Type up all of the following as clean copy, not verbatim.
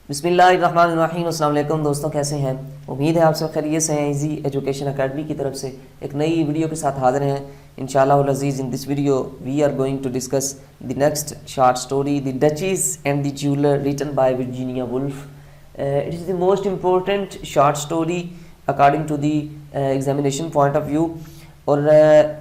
بسم اللہ الرحمن الرحیم۔ السلام علیکم دوستوں، کیسے ہیں؟ امید ہے آپ سب خیریت سے ہیں۔ ایزی ایجوکیشن اکیڈمی کی طرف سے ایک نئی ویڈیو کے ساتھ حاضر ہیں انشاءاللہ العزیز۔ In this video we are going to discuss the next short story the duchess and the jeweller written by Virginia Woolf. It is the most important short story according to the examination point of view, اور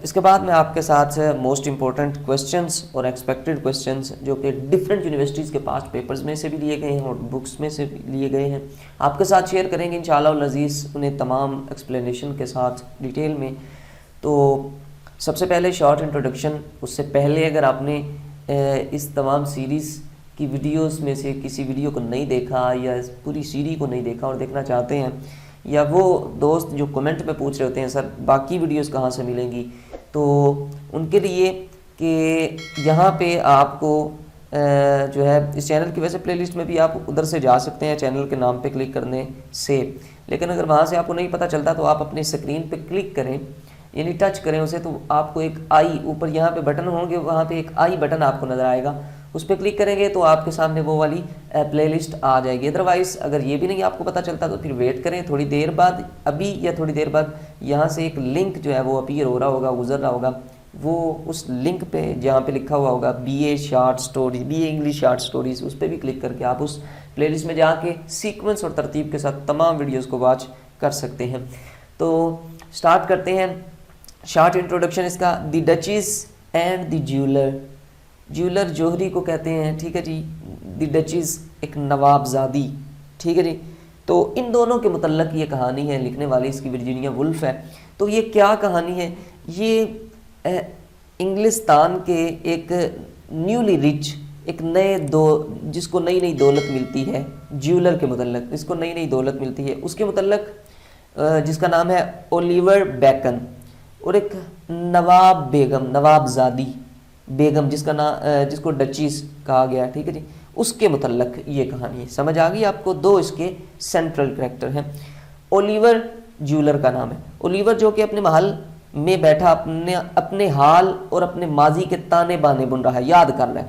اس کے بعد میں آپ کے ساتھ most important questions اور expected questions جو کہ ڈفرینٹ یونیورسٹیز کے پاسٹ پیپرز میں سے بھی لیے گئے ہیں اور بکس میں سے بھی لیے گئے ہیں، آپ کے ساتھ شیئر کریں گے انشاءاللہ العزیز، انہیں تمام ایکسپلینیشن کے ساتھ ڈیٹیل میں۔ تو سب سے پہلے شارٹ انٹروڈکشن، اس سے پہلے اگر آپ نے اس تمام سیریز کی ویڈیوز میں سے کسی ویڈیو کو نہیں دیکھا یا اس پوری سیریز کو نہیں دیکھا اور دیکھنا چاہتے ہیں، یا وہ دوست جو کمنٹ میں پوچھ رہے ہوتے ہیں سر باقی ویڈیوز کہاں سے ملیں گی، تو ان کے لیے کہ یہاں پہ آپ کو جو ہے اس چینل کی ویسے پلے لسٹ میں بھی آپ ادھر سے جا سکتے ہیں چینل کے نام پہ کلک کرنے سے، لیکن اگر وہاں سے آپ کو نہیں پتہ چلتا تو آپ اپنی اسکرین پہ کلک کریں، یعنی ٹچ کریں اسے، تو آپ کو ایک آئی اوپر یہاں پہ بٹن ہوں گے، وہاں پہ ایک آئی بٹن آپ کو نظر آئے گا، اس پہ کلک کریں گے تو آپ کے سامنے وہ والی پلے لسٹ آ جائے گی۔ ادروائز اگر یہ بھی نہیں آپ کو پتہ چلتا تو پھر ویٹ کریں تھوڑی دیر بعد، ابھی یا تھوڑی دیر بعد یہاں سے ایک لنک جو ہے وہ اپیئر ہو رہا ہوگا، گزر رہا ہوگا، وہ اس لنک پہ جہاں پہ لکھا ہوا ہوگا B A short story, B A English short stories, اس پہ بھی کلک کر کے آپ اس پلے لسٹ میں جا کے سیکوینس اور ترتیب کے ساتھ تمام ویڈیوز کو واچ کر سکتے ہیں۔ تو سٹارٹ کرتے ہیں شارٹ انٹروڈکشن اس کا، دی ڈچیز اینڈ دی جیولر۔ جیولر جوہری کو کہتے ہیں، ٹھیک ہے جی، دی ڈچیز ایک نواب زادی، ٹھیک ہے جی۔ تو ان دونوں کے متعلق یہ کہانی ہے، لکھنے والی اس کی ورجینیا وولف ہے۔ تو یہ کیا کہانی ہے؟ یہ انگلستان کے ایک نیولی رچ، ایک جس کو نئی دولت ملتی ہے، جیولر کے متعلق جس کو نئی دولت ملتی ہے، اس کے متعلق جس کا نام ہے اولیور بیکن، اور ایک نواب بیگم، نواب زادی بیگم جس کو ڈچیز کہا گیا، ٹھیک ہے جی، اس کے متعلق یہ کہانی ہے۔ سمجھ آ گئی آپ کو؟ دو اس کے سینٹرل کریکٹر ہیں۔ اولیور جیولر کا نام ہے، اولیور جو کہ اپنے محل میں بیٹھا اپنے حال اور اپنے ماضی کے تانے بانے بن رہا ہے، یاد کر رہا ہے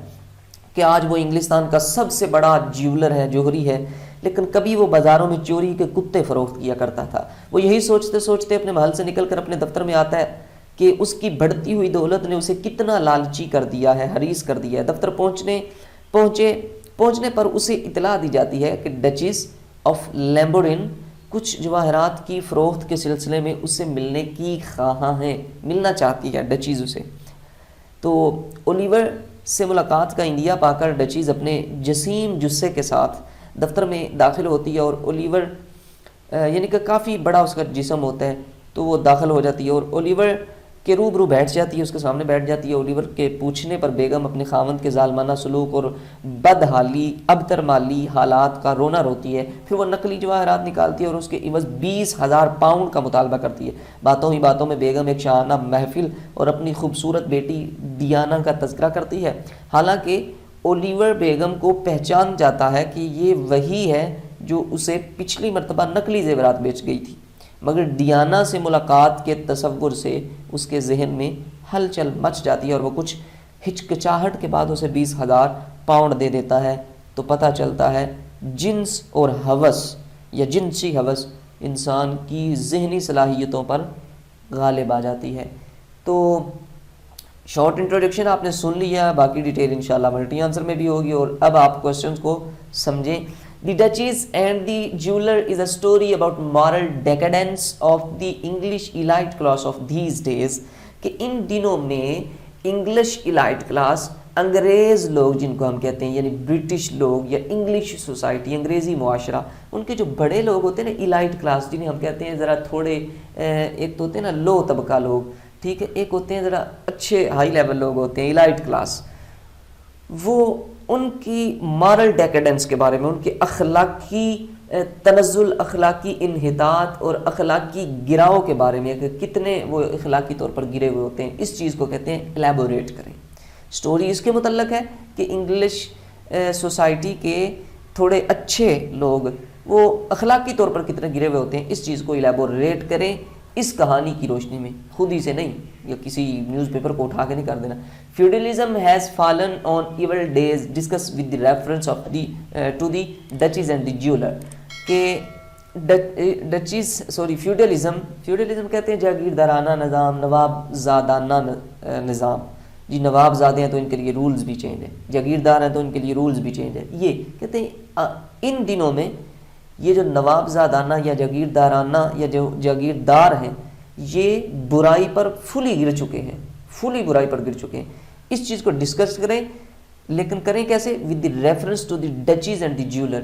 کہ آج وہ انگلستان کا سب سے بڑا جیولر ہے، جوہری ہے، لیکن کبھی وہ بازاروں میں چوری کے کتے فروخت کیا کرتا تھا۔ وہ یہی سوچتے سوچتے اپنے محل سے نکل کر اپنے دفتر میں آتا ہے کہ اس کی بڑھتی ہوئی دولت نے اسے کتنا لالچی کر دیا ہے، حریص کر دیا ہے۔ دفتر پہنچنے پر اسے اطلاع دی جاتی ہے کہ ڈچیز آف لیمبورن کچھ جواہرات کی فروخت کے سلسلے میں اس سے ملنے کی خواہاں ہیں، ملنا چاہتی ہے ڈچیز اسے۔ تو اولیور سے ملاقات کا اندیا پا کر ڈچیز اپنے جسیم جثے کے ساتھ دفتر میں داخل ہوتی ہے، اور اولیور یعنی کہ کافی بڑا اس کا جسم ہوتا ہے، تو وہ داخل ہو جاتی ہے اور اولیور کے روبرو بیٹھ جاتی ہے، اس کے سامنے بیٹھ جاتی ہے۔ اولیور کے پوچھنے پر بیگم اپنے خاوند کے ظالمانہ سلوک اور بدحالی، ابتر مالی حالات کا رونا روتی ہے، پھر وہ نقلی جواہرات نکالتی ہے اور اس کے عوض 20,000 پاؤنڈ کا مطالبہ کرتی ہے۔ باتوں ہی باتوں میں بیگم ایک شاہانہ محفل اور اپنی خوبصورت بیٹی ڈیانا کا تذکرہ کرتی ہے، حالانکہ اولیور بیگم کو پہچان جاتا ہے کہ یہ وہی ہے جو اسے پچھلی مرتبہ نقلی زیورات بیچ گئی تھی، مگر ڈیانا سے ملاقات کے تصور سے اس کے ذہن میں ہلچل مچ جاتی ہے اور وہ کچھ ہچکچاہٹ کے بعد اسے 20,000 پاؤنڈ دے دیتا ہے۔ تو پتہ چلتا ہے جنس اور ہوس یا جنسی ہوس انسان کی ذہنی صلاحیتوں پر غالب آ جاتی ہے۔ تو شارٹ انٹروڈکشن آپ نے سن لیا، باقی ڈیٹیل انشاءاللہ ملٹی آنسر میں بھی ہوگی، اور اب آپ کوسچنز کو سمجھیں۔ The Duchess and the Jeweler is a story about moral decadence of the English elite class of these days، کہ ان دنوں میں انگلش elite class، انگریز لوگ جن کو ہم کہتے ہیں، یعنی برٹش لوگ یا انگلش سوسائٹی، انگریزی معاشرہ، ان کے جو بڑے لوگ ہوتے ہیں نا elite class، جنہیں ہم کہتے ہیں ذرا تھوڑے، ایک تو ہوتے ہیں نا لو طبقہ لوگ، ٹھیک ہے، ایک ہوتے ہیں ذرا اچھے ہائی لیول لوگ ہوتے ہیں elite class، وہ ان کی مارل ڈیکیڈنس کے بارے میں، ان کے اخلاقی تنزل، اخلاقی انحطاط اور اخلاقی گراؤ کے بارے میں کہ کتنے وہ اخلاقی طور پر گرے ہوئے ہوتے ہیں، اس چیز کو کہتے ہیں الیبوریٹ کریں۔ سٹوری اس کے متعلق ہے کہ انگلش سوسائٹی کے تھوڑے اچھے لوگ وہ اخلاقی طور پر کتنے گرے ہوئے ہوتے ہیں، اس چیز کو الیبوریٹ کریں اس کہانی کی روشنی میں، خود ہی سے نہیں، یا کسی نیوز پیپر کو اٹھا کے نہیں کر دینا. Feudalism has fallen on evil days discuss with the reference of the to the duchess and the jeweller. کہ ڈچیز فیوڈلزم کہتے ہیں جاگیردارانہ نظام، نواب زادانہ نظام. جی نواب زادے ہیں تو ان کے لیے رولز بھی چینج ہیں، جاگیردار ہیں تو ان کے لیے رولز بھی چینج ہیں. یہ کہتے ہیں ان دنوں میں یہ جو نواب زادانہ یا جاگیردارانہ یا جو جاگیردار ہیں یہ برائی پر فلی گر چکے ہیں. اس چیز کو ڈسکس کریں، لیکن کریں کیسے؟ With the reference to the duchess and the jeweller.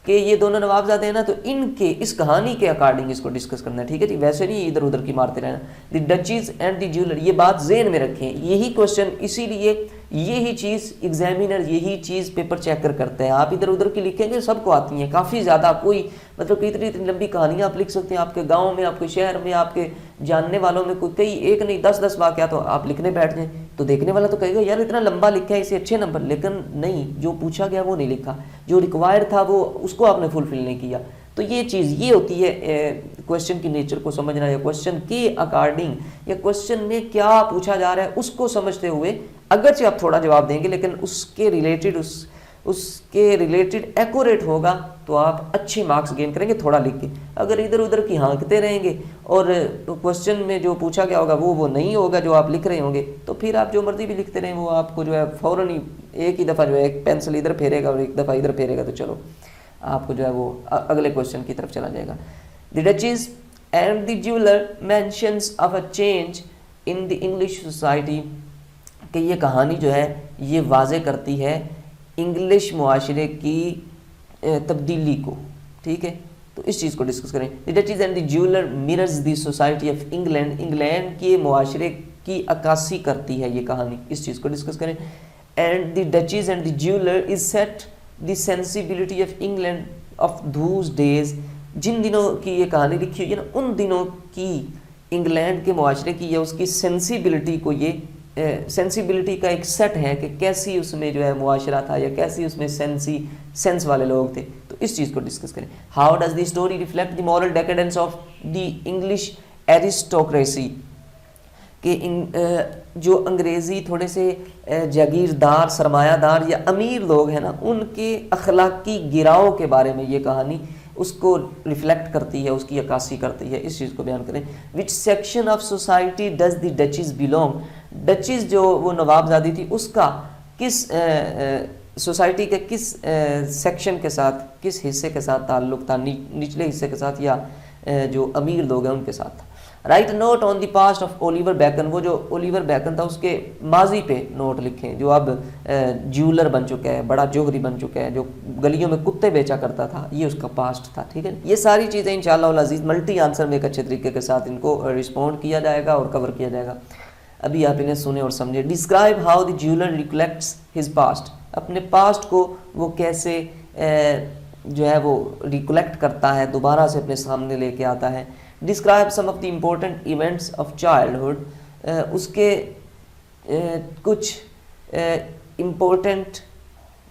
کہ یہ دونوں نوابزادے ہیں نا، تو ان کے اس کہانی کے اکارڈنگ اس کو ڈسکس کرنا ہے. ٹھیک ہے جی، ویسے نہیں ادھر ادھر کی مارتے رہنا. دی ڈچیز اینڈ دی جیولر، یہ بات ذہن میں رکھیں. یہی کوشچن، اسی لیے یہی چیز ایگزامینر یہی چیز پیپر چیک کرتا ہے. آپ ادھر ادھر کی لکھیں گے سب کو آتی ہیں کافی زیادہ. کوئی مطلب کہ اتنی لمبی کہانیاں آپ لکھ سکتے ہیں. آپ کے گاؤں میں، آپ کے شہر میں، آپ کے جاننے والوں میں کوئی کئی ایک نہیں 10 واقعات تو آپ لکھنے بیٹھ جائیں تو دیکھنے والا تو کہے گا یار اتنا لمبا لکھا ہے، اسے اچھے نمبر. لیکن نہیں، جو پوچھا گیا وہ نہیں لکھا، جو ریکوائرڈ تھا وہ اس کو آپ نے فلفل نہیں کیا. تو یہ چیز یہ ہوتی ہے کوشچن کی نیچر کو سمجھنا، یا کوشچن کے اکارڈنگ یا کوشچن میں کیا پوچھا جا رہا ہے اس کو سمجھتے ہوئے. اگرچہ آپ تھوڑا جواب دیں گے لیکن اس کے ریلیٹڈ ایکوریٹ ہوگا تو آپ اچھے مارکس گین کریں گے تھوڑا لکھ کے. اگر ادھر ادھر کی ہانکتے رہیں گے اور کوشچن میں جو پوچھا گیا ہوگا وہ نہیں ہوگا جو آپ لکھ رہے ہوں گے، تو پھر آپ جو مرضی بھی لکھتے رہیں وہ آپ کو جو ہے فوراً ہی ایک ہی دفعہ جو ہے ایک پینسل ادھر پھیرے گا اور ایک دفعہ ادھر پھیرے گا تو چلو آپ کو جو ہے وہ اگلے کوشچن کی طرف چلا جائے گا. The duchess and the jeweller mentions of a change in the English society. کہ یہ کہانی جو ہے یہ واضح کرتی ہے انگلش معاشرے کی تبدیلی کو. ٹھیک ہے، تو اس چیز کو ڈسکس کریں. The duchess and the jeweller mirrors the society of England. England کے معاشرے کی عکاسی کرتی ہے یہ کہانی. اس چیز کو ڈسکس کریں. And the duchess and the jeweller is set the sensibility of England of those days. جن دنوں کی یہ کہانی لکھی ہوئی ہے نا، ان دنوں کی انگلینڈ کے معاشرے کی یا اس کی سینسیبلٹی کو، یہ سینسیبلٹی کا ایک سیٹ ہے کہ کیسی اس میں جو ہے معاشرہ تھا یا کیسی اس میں سینس والے لوگ تھے. تو اس چیز کو ڈسکس کریں. How does the story reflect the moral decadence of the English aristocracy. کہ جو انگریزی تھوڑے سے جاگیردار، سرمایہ دار یا امیر لوگ ہیں نا، ان کے اخلاقی گراؤ کے بارے میں یہ کہانی اس کو ریفلیکٹ کرتی ہے، اس کی عکاسی کرتی ہے. اس چیز کو بیان کریں. Which section of society does the duchess belong. Duchess جو وہ نوابزادی تھی اس کا کس سوسائٹی کے کس سیکشن کے ساتھ، کس حصے کے ساتھ تعلق تھا؟ نچلے حصے کے ساتھ یا جو امیر لوگ ہیں ان کے ساتھ. Write note on the past of Oliver Bacon. وہ جو اولیور بیکن تھا اس کے ماضی پہ نوٹ لکھیں، جو اب جیولر بن چکا ہے، بڑا جوہری بن چکا ہے، جو گلیوں میں کتے بیچا کرتا تھا، یہ اس کا پاسٹ تھا. ٹھیک ہے، یہ ساری چیزیں انشاءاللہ العزیز ملٹی آنسر میں ایک اچھے طریقے کے ساتھ ان کو رسپونڈ کیا جائے گا اور کور کیا جائے گا. ابھی آپ انہیں سنیں اور سمجھیں. Describe how the jeweller recollects his past. اپنے پاسٹ کو وہ کیسے جو ہے وہ ریکلیکٹ کرتا ہے، دوبارہ سے اپنے سامنے لے کے آتا ہے. Describe some of the important events of childhood. اس کے کچھ امپورٹنٹ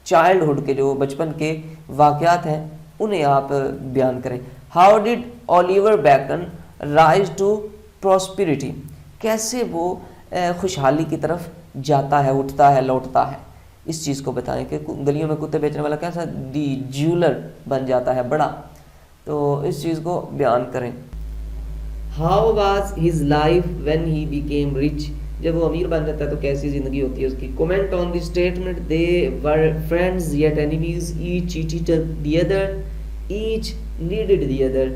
چائلڈہڈ کے جو بچپن کے واقعات ہیں انہیں آپ بیان کریں. How did Oliver Bacon rise to prosperity. کیسے وہ خوشحالی کی طرف جاتا ہے، اٹھتا ہے، لوٹتا ہے. اس چیز کو بتائیں کہ گلیوں میں کتے بیچنے والا کیسا دی جیولر بن جاتا ہے بڑا. تو اس چیز کو بیان کریں. How was his life when he became rich. جب وہ امیر بن جاتا ہے تو کیسی زندگی ہوتی ہے اس کی. Comment on the statement they were friends yet enemies each cheated the other each needed the other.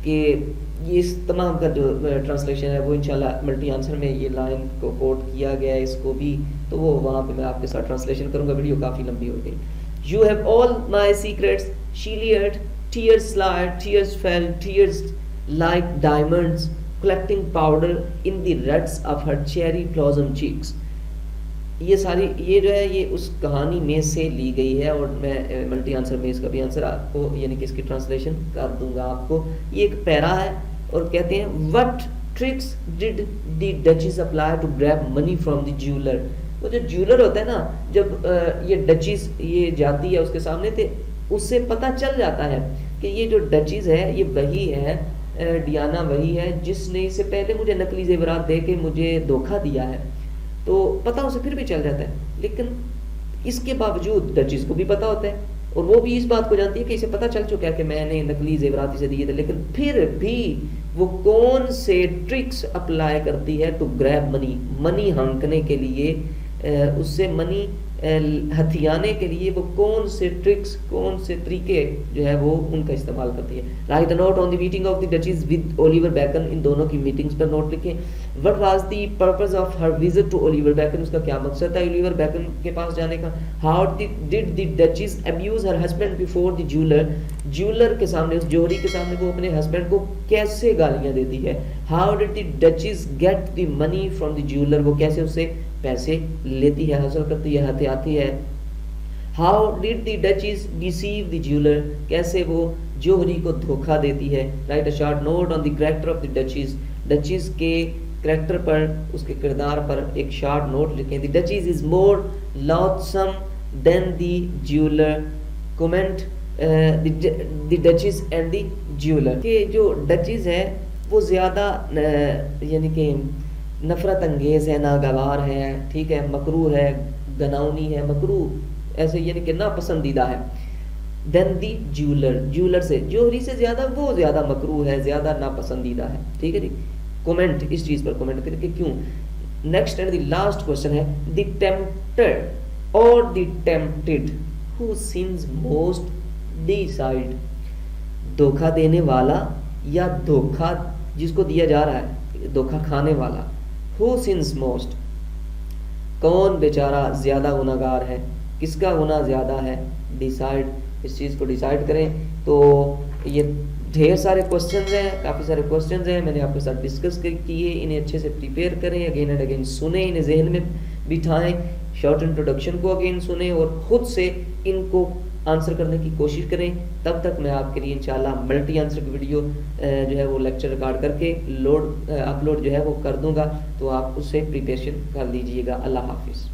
کہ یہ اس تمام کا جو ٹرانسلیشن ہے وہ انشاءاللہ ملٹی آنسر میں یہ لائن کو کوٹ کیا گیا ہے اس کو بھی، تو وہ وہاں پہ میں آپ کے ساتھ ٹرانسلیشن کروں گا. ویڈیو کافی لمبی ہو گئی. You have all my secrets she layered tears slide tears fell tears like diamonds collecting powder in the reds of her cherry blossom cheeks. یہ ساری یہ جو ہے یہ اس کہانی میں سے لی گئی ہے اور میں ملٹی آنسر میں اس کا بھی آنسر آپ کو یعنی کہ اس کی ٹرانسلیشن کر دوں گا آپ کو. یہ ایک پیرا ہے اور کہتے ہیں what tricks did the duchess apply to grab money from the jeweler. وہ جو جیولر ہوتا ہے نا، جب یہ ڈچیز یہ جاتی ہے اس کے سامنے تھے، اس سے پتہ چل جاتا ہے کہ یہ جو ڈچیز ہے یہ وہی ہے ڈیانا وہی ہے جس نے اس سے پہلے مجھے نقلی زیورات دے کے مجھے دھوکہ دیا ہے. تو پتہ اسے پھر بھی چل جاتا ہے, لیکن اس کے باوجود ڈچیز کو بھی پتہ ہوتا ہے اور وہ بھی اس بات کو جانتی ہے کہ اسے پتہ چل چکا ہے کہ میں نے نقلی زیورات اسے دیے تھے, لیکن پھر بھی وہ کون سے ٹرکس اپلائی کرتی ہے ٹو گریب منی ہانکنے کے لیے, اس سے منی ہتھیانے کے لیے وہ کون سے ٹرکس, کون سے طریقے جو ہے وہ ان کا استعمال کرتی ہے. Write note on the meeting of the duchess with Oliver Bacon, ان دونوں کی میٹنگز پر نوٹ لکھیں. What was the purpose of her visit to Oliver Bacon, اس کا کیا مقصد تھا اولیور بیکن کے پاس جانے کا. How did the duchess abuse her husband before the jeweller, jeweller کے سامنے, اس جوہری کے سامنے وہ اپنے ہسبینڈ کو کیسے گالیاں دیتی ہے. How did the duchess get the money from the jeweller, وہ کیسے اس سے پیسے لیتی ہے, حاصل کرتی ہے, ہتھیاتی ہے. ہاؤ ڈڈ دی ڈچیز ڈیسیو دی جیولر, کیسے وہ جوہری کو دھوکہ دیتی ہے. Write a short note on the character of the duchess, duchess کے کریکٹر پر, اس کے کردار پر ایک شارٹ نوٹ لکھیں. دی ڈچیز از مور لاؤتسم دین دی جیولر, comment the duchess and the jeweller, کہ جو ڈچیز ہے وہ زیادہ یعنی کہ نفرت انگیز ہے, ناگوار ہے, ٹھیک ہے, مکروہ ہے, گناؤنی ہے, مکروہ ایسے یعنی کہ ناپسندیدہ ہے. دین دی جیولر, جیولر سے, جوہری سے زیادہ وہ زیادہ مکروہ ہے, زیادہ ناپسندیدہ ہے, ٹھیک ہے جی. کومنٹ, اس چیز پر کومنٹ کریں کہ کیوں. Next and the last question ہے دی ٹیمپٹر اور دی ٹیمپٹڈ ہو سنز موسٹ ڈیسائڈ, دھوکہ دینے والا یا دھوکہ جس کو دیا جا رہا ہے, دھوکہ کھانے والا. Who sins most, کون بیچارہ زیادہ گناہگار ہے, کس کا گناہ زیادہ ہے. ڈیسائیڈ, اس چیز کو ڈیسائیڈ کریں. تو یہ ڈھیر سارے کوسچنز ہیں, کافی سارے کوسچنز ہیں, میں نے آپ کے ساتھ ڈسکس کیے, انہیں اچھے سے پریپیئر کریں, اگین اینڈ اگین سنیں, انہیں ذہن میں بٹھائیں, شارٹ انٹروڈکشن کو اگین سنیں اور خود سے ان کو آنسر کرنے کی کوشش کریں. تب تک میں آپ کے لیے انشاءاللہ ملٹی آنسر کی ویڈیو جو ہے وہ لیکچر ریکارڈ کر کے اپلوڈ جو ہے وہ کر دوں گا, تو آپ اس سے پریپریشن کر لیجئے گا. اللہ حافظ.